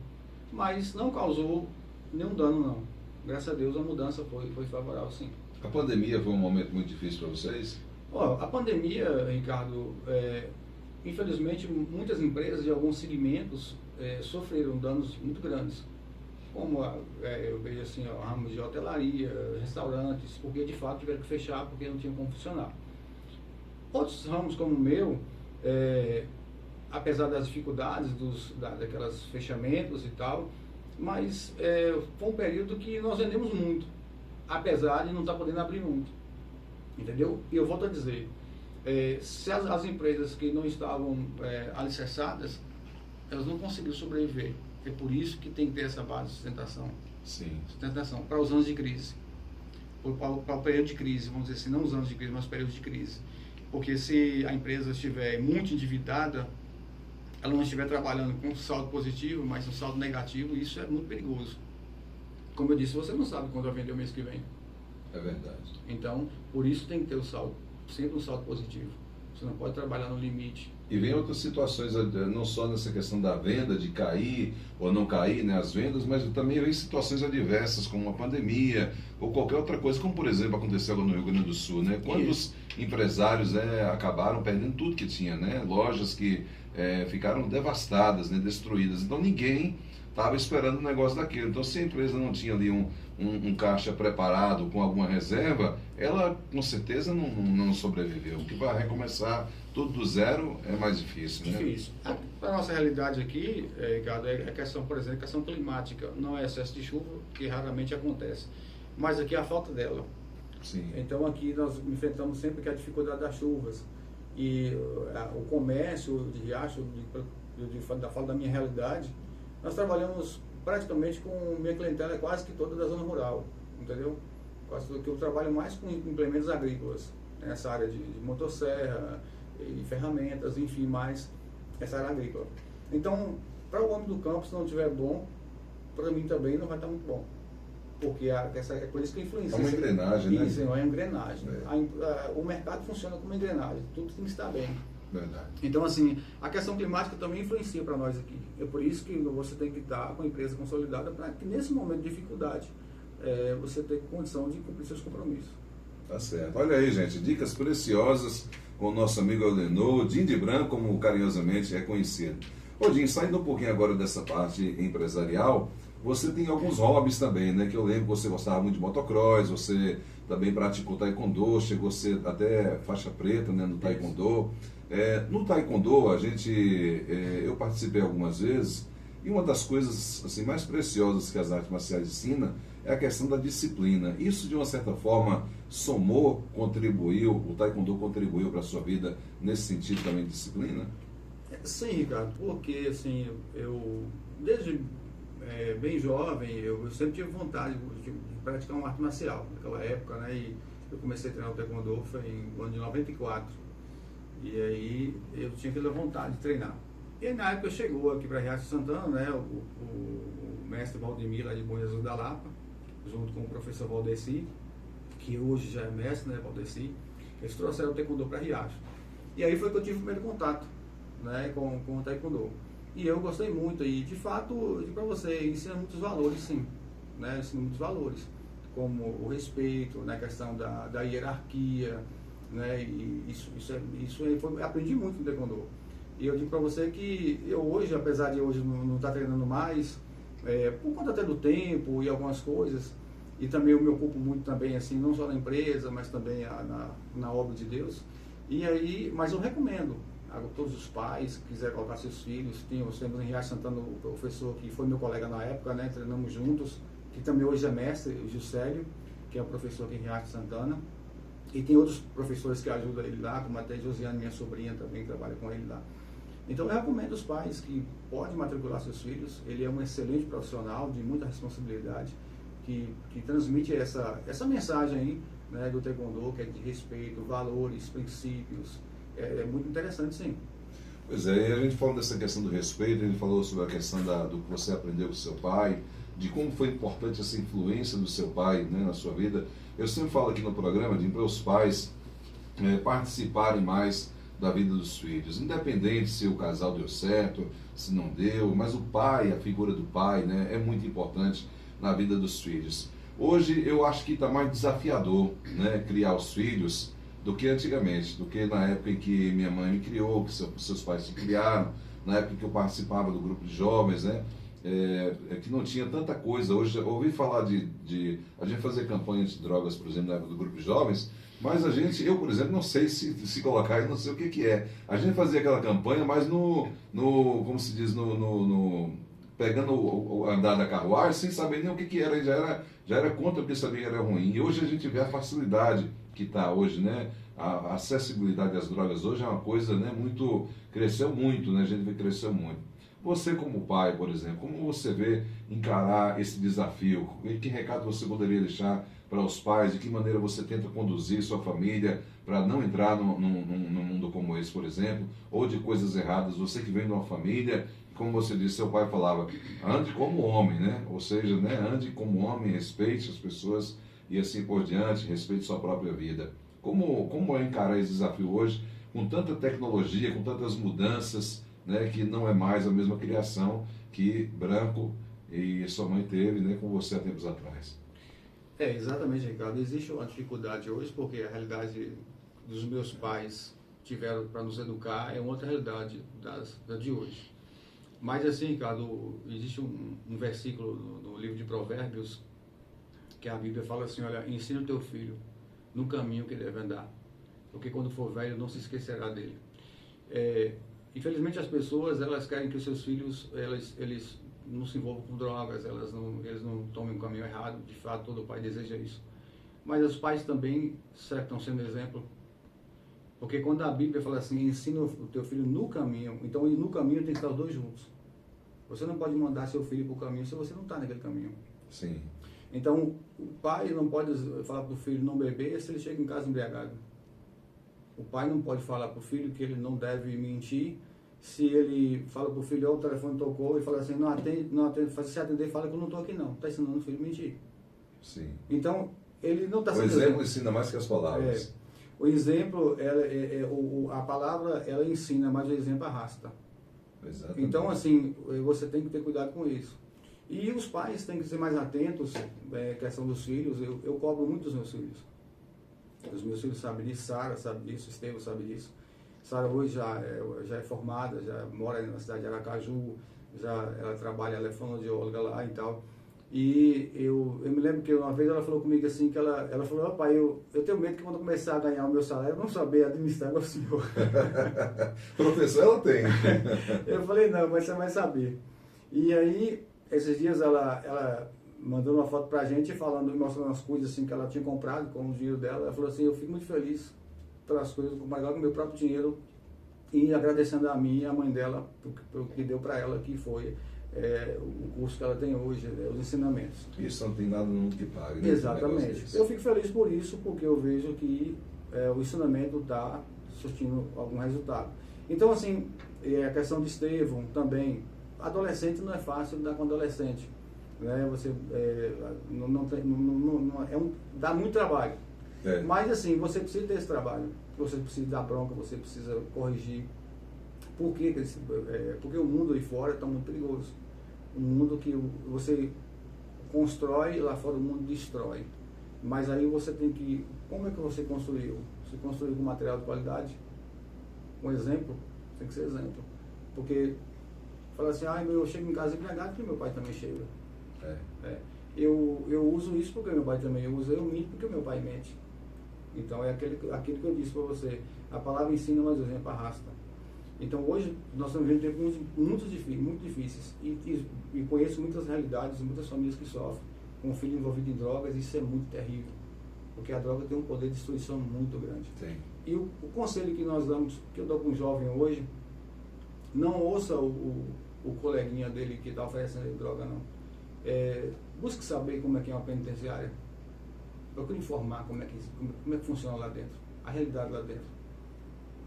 Speaker 2: mas não causou nenhum dano não. Graças a Deus a mudança foi favorável, sim.
Speaker 1: A pandemia foi um momento muito difícil para vocês?
Speaker 2: A pandemia, Ricardo, infelizmente muitas empresas de alguns segmentos sofreram danos muito grandes. Como eu vejo assim, ramos de hotelaria, restaurantes, porque de fato tiveram que fechar porque não tinham como funcionar. Outros ramos como o meu, apesar das dificuldades daquelas fechamentos e tal, mas foi um período que nós vendemos muito, apesar de não estar podendo abrir muito, entendeu? E eu volto a dizer, se as empresas que não estavam alicerçadas, elas não conseguiram sobreviver. É por isso que tem que ter essa base de sustentação.
Speaker 1: Sim.
Speaker 2: Sustentação para os anos de crise, para o período de crise, vamos dizer assim, não os anos de crise, mas os períodos de crise. Porque se a empresa estiver muito endividada, ela não estiver trabalhando com saldo positivo, mas um saldo negativo, isso é muito perigoso. Como eu disse, você não sabe quando vai vender o mês que vem.
Speaker 1: É verdade.
Speaker 2: Então, por isso tem que ter o saldo, sempre um saldo positivo. Você não pode trabalhar no limite.
Speaker 1: E vem outras situações, não só nessa questão da venda, de cair ou não cair, né, as vendas, mas também vem situações adversas, como uma pandemia ou qualquer outra coisa, como por exemplo aconteceu no Rio Grande do Sul, né? Quantos empresários acabaram perdendo tudo que tinha, né? Lojas que ficaram devastadas, né, destruídas. Então ninguém estava esperando um negócio daquilo. Então se a empresa não tinha ali um caixa preparado com alguma reserva, ela com certeza não sobreviveu. O que vai recomeçar tudo do zero é mais difícil, né?
Speaker 2: Difícil. Para a nossa realidade aqui, Ricardo, é a questão, por exemplo, questão climática. Não é excesso de chuva, que raramente acontece. Mas aqui é a falta dela.
Speaker 1: Sim.
Speaker 2: Então aqui nós enfrentamos sempre que a dificuldade das chuvas. E o comércio de Riacho, falo da minha realidade, nós trabalhamos praticamente com minha clientela, quase que toda da zona rural, entendeu? Quase que eu trabalho mais com implementos agrícolas, nessa área de motosserra e ferramentas, enfim, mais essa área agrícola. Então, para o homem do campo, se não estiver bom, para mim também não vai estar muito bom. Porque é por isso que influencia.
Speaker 1: É uma engrenagem, né?
Speaker 2: Isso, é uma engrenagem. O mercado funciona como uma engrenagem, tudo tem que estar bem.
Speaker 1: Verdade.
Speaker 2: Então, assim, a questão climática também influencia para nós aqui. É por isso que você tem que estar com a empresa consolidada para que nesse momento de dificuldade você tenha condição de cumprir seus compromissos.
Speaker 1: Tá certo. Olha aí, gente, dicas preciosas com o nosso amigo Alenor, Din de Branco, como carinhosamente é conhecido. Ô Din, saindo um pouquinho agora dessa parte empresarial, você tem alguns hobbies também, né? Que eu lembro que você gostava muito de motocross, você também praticou taekwondo, chegou a ser até faixa preta, né, no taekwondo. No taekwondo, eu participei algumas vezes, e uma das coisas assim, mais preciosas que as artes marciais ensinam é a questão da disciplina. Isso, de uma certa forma, somou, contribuiu, o taekwondo contribuiu para a sua vida nesse sentido também de disciplina?
Speaker 2: Sim, Ricardo, porque assim, eu desde bem jovem, eu sempre tive vontade de praticar uma arte marcial naquela época, né? E eu comecei a treinar o Taekwondo foi no ano de 94. E aí eu tinha aquela vontade de treinar. E aí, na época chegou aqui para Riacho Santana, né? O mestre Valdemir lá de Bom Jesus da Lapa, junto com o professor Valdeci, que hoje já é mestre, né, Valdeci. Eles trouxeram o Taekwondo para Riacho. E aí foi que eu tive o primeiro contato, né, com o Taekwondo. E eu gostei muito, e de fato, para você, ensina muitos valores, sim, né, ensina muitos valores, como o respeito, né, a questão da hierarquia, né, e eu aprendi muito no Taekwondo. E eu digo para você que eu hoje, apesar de hoje não estar treinando mais, por conta até do tempo e algumas coisas, e também eu me ocupo muito também, assim, não só na empresa, mas também na obra de Deus. E aí, mas eu recomendo a todos os pais que quiserem colocar seus filhos. Nós temos em Riacho Santana o professor que foi meu colega na época, né, treinamos juntos, que também hoje é mestre, o Juscelio, que é o professor aqui em Riacho Santana. E tem outros professores que ajudam ele lá, como até Josiane, minha sobrinha, também trabalha com ele lá. Então eu recomendo aos pais que podem matricular seus filhos. Ele é um excelente profissional, de muita responsabilidade, que transmite essa mensagem aí, né, do Taekwondo, que é de respeito, valores, princípios. É muito interessante, sim.
Speaker 1: Pois é, e a gente falou dessa questão do respeito, a gente falou sobre a questão do que você aprendeu com seu pai, de como foi importante essa influência do seu pai, né, na sua vida. Eu sempre falo aqui no programa para os pais participarem mais da vida dos filhos, independente se o casal deu certo, se não deu, mas o pai, a figura do pai, né, é muito importante na vida dos filhos. Hoje eu acho que está mais desafiador, né, criar os filhos do que antigamente, do que na época em que minha mãe me criou, que seus pais se criaram, na época que eu participava do grupo de jovens, né, que não tinha tanta coisa. Hoje eu ouvi falar de a gente fazer campanha de drogas, por exemplo, na época do grupo de jovens, mas eu, por exemplo, não sei se colocar, eu não sei o que é. A gente fazia aquela campanha, mas como se diz, pegando o andar da carruagem, sem saber nem o que era, já era contra porque sabia que era ruim. E hoje a gente vê a facilidade que está hoje, né? A acessibilidade às drogas hoje é uma coisa, né, cresceu muito, né? A gente vê cresceu muito. Você como pai, por exemplo, como você vê encarar esse desafio? Que recado você poderia deixar para os pais? De que maneira você tenta conduzir sua família para não entrar num mundo como esse, por exemplo, ou de coisas erradas? Você que vem de uma família, como você disse, seu pai falava, ande como homem, né? Ou seja, né, ande como homem, respeite as pessoas e assim por diante, respeite sua própria vida. Como é encarar esse desafio hoje, com tanta tecnologia, com tantas mudanças, né, que não é mais a mesma criação que Branco e sua mãe teve, né, com você há tempos atrás?
Speaker 2: Exatamente, Ricardo. Existe uma dificuldade hoje, porque a realidade dos meus pais tiveram para nos educar é uma outra realidade da de hoje. Mas assim, Ricardo, existe um versículo no livro de Provérbios, que a Bíblia fala assim, olha, ensina o teu filho no caminho que deve andar, porque quando for velho não se esquecerá dele. Infelizmente as pessoas, elas querem que os seus filhos, eles não se envolvam com drogas, eles não tomem um caminho errado. De fato, todo pai deseja isso. Mas os pais também estão sendo exemplo, porque quando a Bíblia fala assim, ensina o teu filho no caminho, então no caminho tem que estar os dois juntos. Você não pode mandar seu filho para o caminho se você não está naquele caminho.
Speaker 1: Sim.
Speaker 2: Então, o pai não pode falar para o filho não beber se ele chega em casa embriagado. O pai não pode falar para o filho que ele não deve mentir se ele fala para o filho, o telefone tocou e fala assim, não atende, se atender, fala que eu não estou aqui não. Está ensinando o filho a mentir.
Speaker 1: Sim.
Speaker 2: Então, ele não está
Speaker 1: sendo... O exemplo ensina mais que as palavras.
Speaker 2: O exemplo, a palavra, ela ensina, mas o exemplo arrasta.
Speaker 1: Exatamente.
Speaker 2: Então, assim, você tem que ter cuidado com isso. E os pais têm que ser mais atentos, questão dos filhos. Eu cobro muito dos meus filhos. Os meus filhos sabem disso, Sara sabe disso, Estevam sabe disso. Sara hoje já é formada, já mora na cidade de Aracaju, ela trabalha, ela é fonoaudióloga lá e tal. E eu me lembro que uma vez ela falou comigo assim, que ela falou, pai, eu tenho medo que quando eu começar a ganhar o meu salário, eu não saber administrar igual o senhor.
Speaker 1: Professor, ela tem.
Speaker 2: Eu falei, não, mas você vai saber. E aí, esses dias ela mandou uma foto pra gente mostrando as coisas assim que ela tinha comprado com o dinheiro dela. Ela falou assim, eu fico muito feliz pelas coisas, mas agora com o meu próprio dinheiro, e agradecendo a mim e a mãe dela pelo que deu para ela, que foi o curso que ela tem hoje, os ensinamentos.
Speaker 1: Isso não tem nada no mundo que pague. Né?
Speaker 2: Exatamente. Eu fico feliz por isso, porque eu vejo que o ensinamento está surtindo algum resultado. Então, assim, a questão de Estevão também, adolescente não é fácil lidar com adolescente. Né? Você dá muito trabalho. Mas, assim, você precisa ter esse trabalho. Você precisa dar bronca, você precisa corrigir. Por quê? Porque o mundo aí fora está muito perigoso. Um mundo que você constrói, lá fora o mundo destrói. Mas aí você tem que... Como é que você construiu? Você construiu com material de qualidade? Um exemplo? Tem que ser exemplo. Porque fala assim, eu chego em casa embriagado porque meu pai também chega. Eu uso isso porque meu pai também usa, eu minto porque meu pai mente. Então é aquilo que eu disse para você, a palavra ensina, mas o exemplo arrasta. Então hoje nós estamos vivendo tempos muito difíceis e conheço muitas realidades, muitas famílias que sofrem com um filho envolvido em drogas, e isso é muito terrível, porque a droga tem um poder de destruição muito grande.
Speaker 1: Sim.
Speaker 2: E o conselho que nós damos, que eu dou para um jovem hoje, não ouça o coleguinha dele que está oferecendo ele droga, não. Busque saber como é que é uma penitenciária. Procure informar como é que funciona lá dentro, a realidade lá dentro.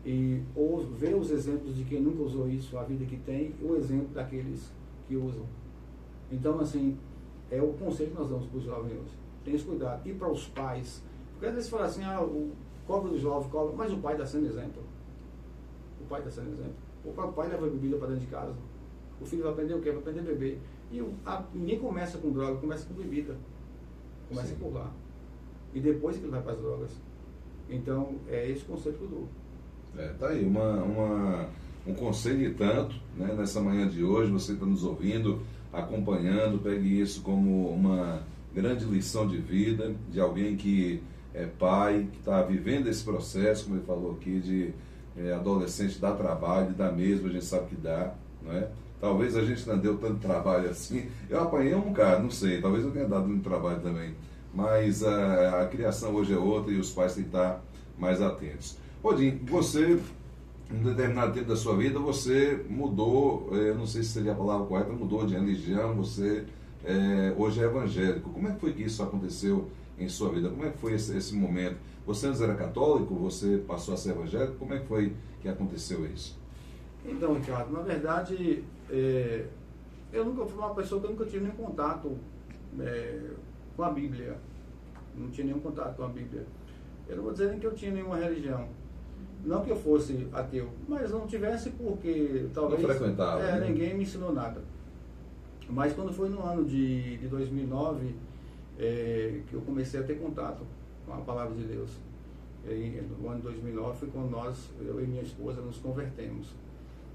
Speaker 2: E ver os exemplos de quem nunca usou isso, a vida que tem, e o exemplo daqueles que usam. Então, assim, é o conselho que nós damos para os jovens hoje. Tenha esse cuidado. E para os pais, porque às vezes fala assim, cobra do jovem, cobra, mas o pai está sendo exemplo. O pai está sendo exemplo. O próprio pai leva bebida para dentro de casa. O filho vai aprender o quê? Vai aprender a beber. E ninguém começa com droga, começa com bebida. Começa por lá. E depois que ele vai para as drogas. Então, é esse conceito que eu dou.
Speaker 1: Tá aí, um conselho e tanto, né, nessa manhã de hoje, você está nos ouvindo, acompanhando, pegue isso como uma grande lição de vida, de alguém que é pai, que está vivendo esse processo, como ele falou aqui, de adolescente dá trabalho, dá mesmo, a gente sabe que dá, não é? Talvez a gente não deu tanto trabalho assim, eu apanhei um bocado, não sei, talvez eu tenha dado muito trabalho também, mas a criação hoje é outra e os pais têm que estar mais atentos. Odin, você, em um determinado tempo da sua vida, você mudou, eu não sei se seria a palavra correta, mudou de religião, você hoje é evangélico. Como é que foi que isso aconteceu em sua vida? Como é que foi esse momento? Você antes era católico, você passou a ser evangélico? Como é que foi que aconteceu isso?
Speaker 2: Então, Ricardo, na verdade, eu nunca fui uma pessoa que eu nunca tive nenhum contato com a Bíblia. Não tinha nenhum contato com a Bíblia. Eu não vou dizer nem que eu tinha nenhuma religião. Não que eu fosse ateu, mas não tivesse porque talvez
Speaker 1: não frequentava, né?
Speaker 2: Ninguém me ensinou nada. Mas quando foi no ano de 2009 que eu comecei a ter contato com a palavra de Deus. No ano de 2009 foi quando eu e minha esposa, nos convertemos.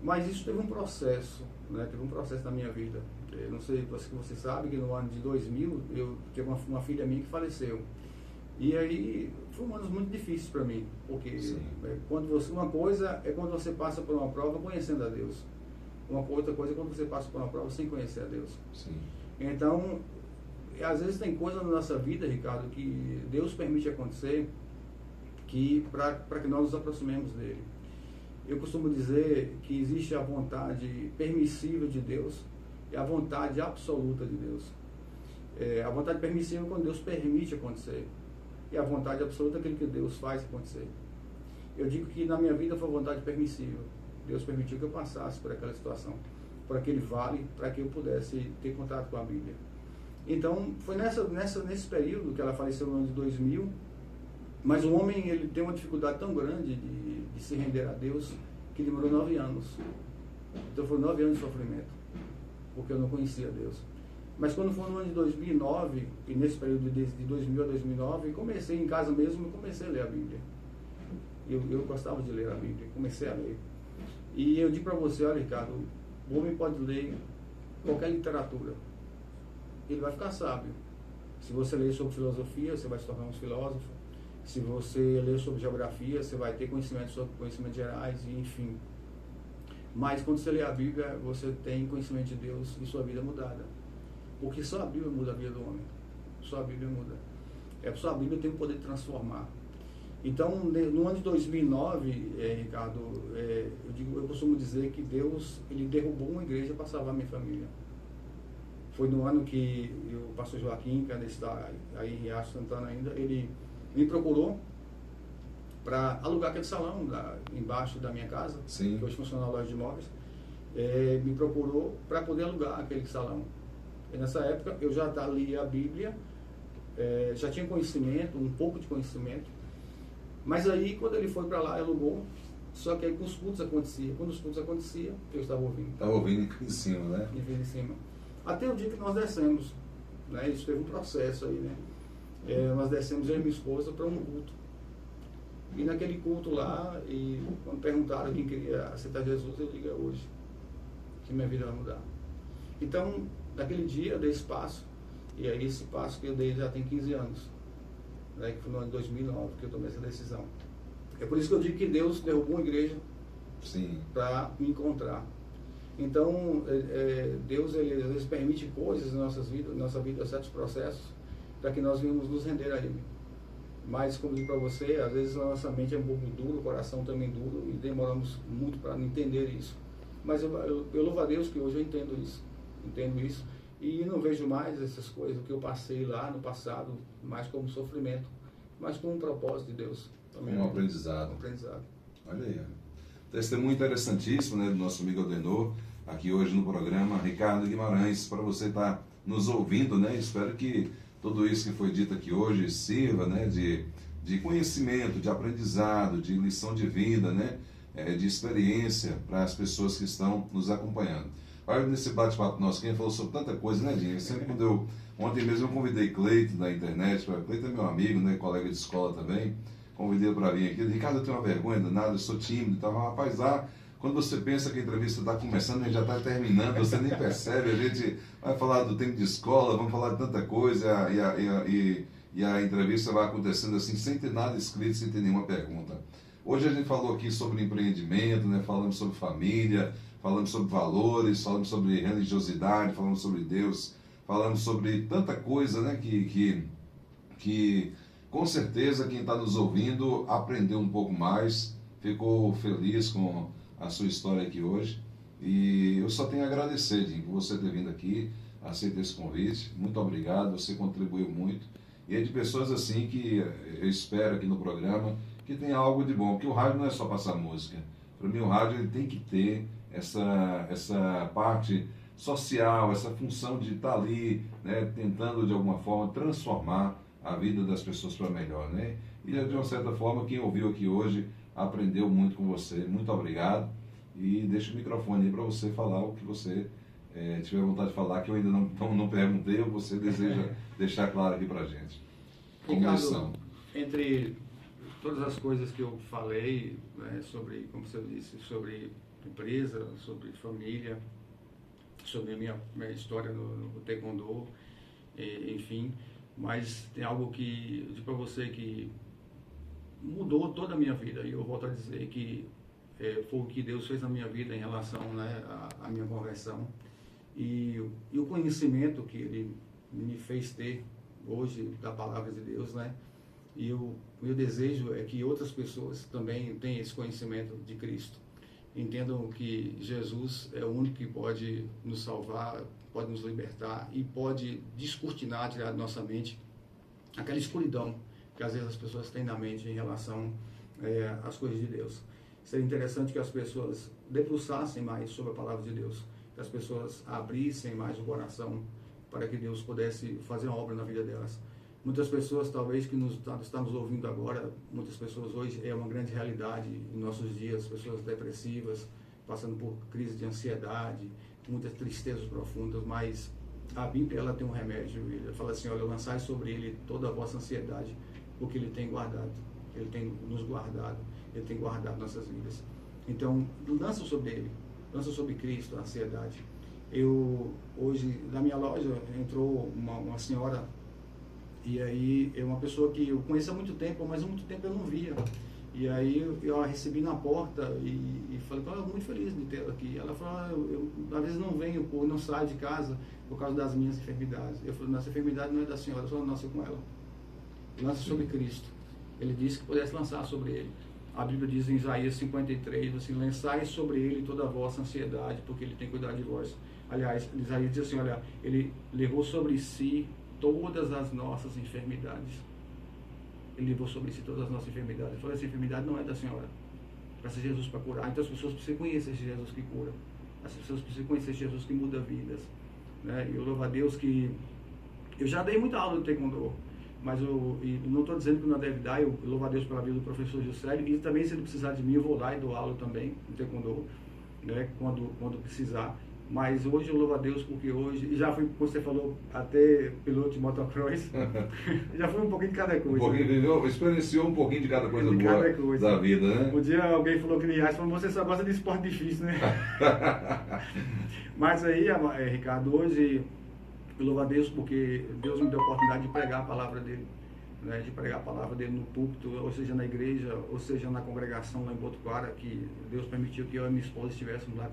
Speaker 2: Mas isso teve um processo, né? Teve um processo na minha vida. Eu não sei se você sabe que no ano de 2000 eu tive uma filha minha que faleceu. E aí foram anos muito difíceis para mim, porque uma coisa é quando você passa por uma prova conhecendo a Deus. Uma outra coisa é quando você passa por uma prova sem conhecer a Deus.
Speaker 1: Sim.
Speaker 2: Então, às vezes tem coisa na nossa vida, Ricardo, que Deus permite acontecer para que nós nos aproximemos dele. Eu costumo dizer que existe a vontade permissiva de Deus e a vontade absoluta de Deus. A vontade permissiva é quando Deus permite acontecer. E a vontade absoluta é aquilo que Deus faz acontecer. Eu digo que na minha vida foi a vontade permissiva. Deus permitiu que eu passasse por aquela situação, por aquele vale, para que eu pudesse ter contato com a Bíblia. Então, foi nesse período que ela faleceu no ano de 2000, mas o homem ele tem uma dificuldade tão grande de se render a Deus, que demorou 9 anos. Então, foram 9 anos de sofrimento, porque eu não conhecia Deus. Mas quando foi no ano de 2009, e nesse período de 2000 a 2009, comecei em casa mesmo e comecei a ler a Bíblia. Eu gostava de ler a Bíblia, comecei a ler. E eu digo para você, olha, Ricardo, o homem pode ler qualquer literatura. Ele vai ficar sábio. Se você ler sobre filosofia, você vai se tornar um filósofo. Se você ler sobre geografia, você vai ter conhecimentos sobre conhecimentos gerais, e enfim. Mas quando você lê a Bíblia, você tem conhecimento de Deus e sua vida mudada. Porque só a Bíblia muda a vida do homem. Só a Bíblia muda. Só a Bíblia tem o poder de transformar. Então, no ano de 2009, Ricardo, eu costumo dizer que Deus ele derrubou uma igreja para salvar minha família. Foi no ano que o pastor Joaquim, que ainda está aí em Riacho Santana ainda, ele me procurou para alugar aquele salão lá embaixo da minha casa,
Speaker 1: Sim.
Speaker 2: que hoje funciona na loja de imóveis. Me procurou para poder alugar aquele salão. E nessa época eu já lia a Bíblia, já tinha conhecimento, um pouco de conhecimento, mas aí quando ele foi para lá, alugou, só que aí com os cultos acontecia. Quando os cultos aconteciam, eu estava ouvindo.
Speaker 1: Estava ouvindo em cima, né?
Speaker 2: Em cima. Até o dia que nós descemos, né? Isso teve um processo aí, né? Nós descemos, eu e minha esposa, para um culto. E naquele culto lá, e quando perguntaram quem queria aceitar Jesus, eu digo, hoje, que minha vida vai mudar. Então, naquele dia eu dei esse passo, e aí esse passo que eu dei já tem 15 anos, né? Que foi no ano de 2009 que eu tomei essa decisão. É por isso que eu digo que Deus derrubou uma igreja para me encontrar. Então, Deus, ele às vezes permite coisas na nossa vida, certos processos, para que nós venhamos nos render a Ele. Mas, como digo para você, às vezes a nossa mente é um pouco dura, o coração também duro, e demoramos muito para entender isso. Mas eu louvo a Deus que hoje eu entendo isso, e não vejo mais essas coisas, o que eu passei lá no passado, mais como sofrimento, mas como um propósito de Deus. Também,
Speaker 1: um aprendizado. Olha aí. Testemunho interessantíssimo, né, do nosso amigo Aldenor, aqui hoje no programa, Ricardo Guimarães, para você estar nos ouvindo, né? Espero que tudo isso que foi dito aqui hoje sirva, né, de conhecimento, de aprendizado, de lição de vida, né, de experiência para as pessoas que estão nos acompanhando. Olha, nesse bate-papo nosso, quem falou sobre tanta coisa, né, Dinho? Sempre quando ontem mesmo eu convidei Cleito da internet, Cleito é meu amigo, né, colega de escola também, convidei para vir aqui. Ricardo, eu tenho uma vergonha danada, eu sou tímido e tal. Rapaz, quando você pensa que a entrevista está começando, a gente já está terminando, você nem percebe, a gente vai falar do tempo de escola, vamos falar de tanta coisa, e a entrevista vai acontecendo assim, sem ter nada escrito, sem ter nenhuma pergunta. Hoje a gente falou aqui sobre empreendimento, né? Falamos sobre família, falamos sobre valores, falamos sobre religiosidade, falamos sobre Deus, falamos sobre tanta coisa, né? Que com certeza quem está nos ouvindo aprendeu um pouco mais, ficou feliz com a sua história aqui hoje. E eu só tenho a agradecer, Dinho, por você ter vindo aqui, aceita esse convite. Muito obrigado, você contribuiu muito. E é de pessoas assim que eu espero aqui no programa que tenha algo de bom, porque o rádio não é só passar música. Para mim o rádio ele tem que ter essa parte social, essa função de estar ali, né, tentando de alguma forma transformar a vida das pessoas para melhor, né? E de uma certa forma quem ouviu aqui hoje aprendeu muito com você. Muito obrigado. E deixo o microfone aí para você falar o que você tiver vontade de falar, que eu ainda não perguntei, ou você deseja deixar claro aqui para a gente.
Speaker 2: Ricardo, entre todas as coisas que eu falei, né, sobre, como você disse, sobre empresa, sobre família, sobre a minha história no Taekwondo, enfim, mas tem algo que eu digo para você que mudou toda a minha vida, e eu volto a dizer que foi o que Deus fez na minha vida em relação, né, à minha conversão, e o conhecimento que Ele me fez ter hoje da palavra de Deus, né, e o meu desejo é que outras pessoas também tenham esse conhecimento de Cristo, entendam que Jesus é o único que pode nos salvar, pode nos libertar e pode descortinar, tirar da nossa mente aquela escuridão que às vezes as pessoas têm na mente em relação às coisas de Deus. Seria interessante que as pessoas debruçassem mais sobre a palavra de Deus, que as pessoas abrissem mais o coração para que Deus pudesse fazer uma obra na vida delas. Muitas pessoas, talvez, que estão nos ouvindo agora, muitas pessoas hoje, é uma grande realidade em nossos dias, pessoas depressivas, passando por crise de ansiedade, muitas tristezas profundas, mas a Bíblia ela tem um remédio, ele fala assim, olha, lançai sobre ele toda a vossa ansiedade, porque ele tem guardado, ele tem nos guardado, ele tem guardado nossas vidas. Então, lança sobre ele, lança sobre Cristo a ansiedade. Hoje, na minha loja, entrou uma senhora, e aí é uma pessoa que eu conheço há muito tempo, mas há muito tempo eu não via. E aí eu a recebi na porta e falei, eu muito feliz de tê-la aqui. Ela falou, eu às vezes não venho, não saio de casa por causa das minhas enfermidades. Eu falei, nossa enfermidade não é da senhora, só nasceu com ela. Lança sobre Cristo. Ele disse que pudesse lançar sobre ele. A Bíblia diz em Isaías 53, assim, lançai sobre ele toda a vossa ansiedade, porque ele tem cuidado de vós. Aliás, Isaías diz assim, olha, ele levou sobre si todas as nossas enfermidades. Ele levou sobre si todas as nossas enfermidades. Ele falou, essa enfermidade não é da senhora. Para ser Jesus para curar. Então as pessoas precisam conhecer esse Jesus que cura. As pessoas precisam conhecer esse Jesus que muda vidas. Né? E eu louvo a Deus que... Eu já dei muita aula do Taekwondo, mas eu não estou dizendo que não deve dar. Eu louvo a Deus pela vida do professor Juscelio. E também, se ele precisar de mim, eu vou lá e dou aula também do Taekwondo, né? quando precisar. Mas hoje eu louvo a Deus porque hoje, já fui, como você falou, até piloto de motocross, já fui um pouquinho de cada coisa.
Speaker 1: Um pouquinho, viveu, experienciou um pouquinho de cada coisa
Speaker 2: de
Speaker 1: boa
Speaker 2: cada coisa.
Speaker 1: Da vida, né?
Speaker 2: Um dia alguém falou que nem falou, você só gosta de esporte difícil, né? Mas aí, Ricardo, hoje eu louvo a Deus porque Deus me deu a oportunidade de pregar a palavra dele. Né, de pregar a palavra dele no púlpito, ou seja, na igreja, ou seja, na congregação lá em Botucara, que Deus permitiu que eu e minha esposa estivéssemos lá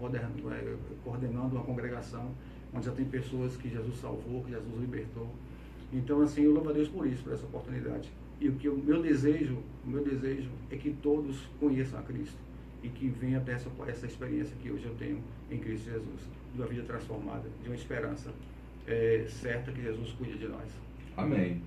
Speaker 2: coordenando uma congregação, onde já tem pessoas que Jesus salvou, que Jesus libertou. Então, assim, eu louvo a Deus por isso, por essa oportunidade. E o meu desejo é que todos conheçam a Cristo e que venha até essa experiência que hoje eu tenho em Cristo Jesus, de uma vida transformada, de uma esperança certa que Jesus cuida de nós.
Speaker 1: Amém.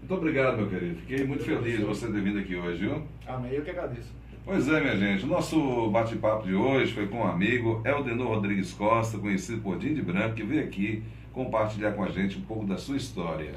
Speaker 1: Muito obrigado, meu querido. Fiquei muito feliz de você ter vindo aqui hoje, viu?
Speaker 2: Amém, eu que agradeço.
Speaker 1: Pois é, minha gente. O nosso bate-papo de hoje foi com um amigo, Eldenor Rodrigues Costa, conhecido por Dinho de Branco, que veio aqui compartilhar com a gente um pouco da sua história.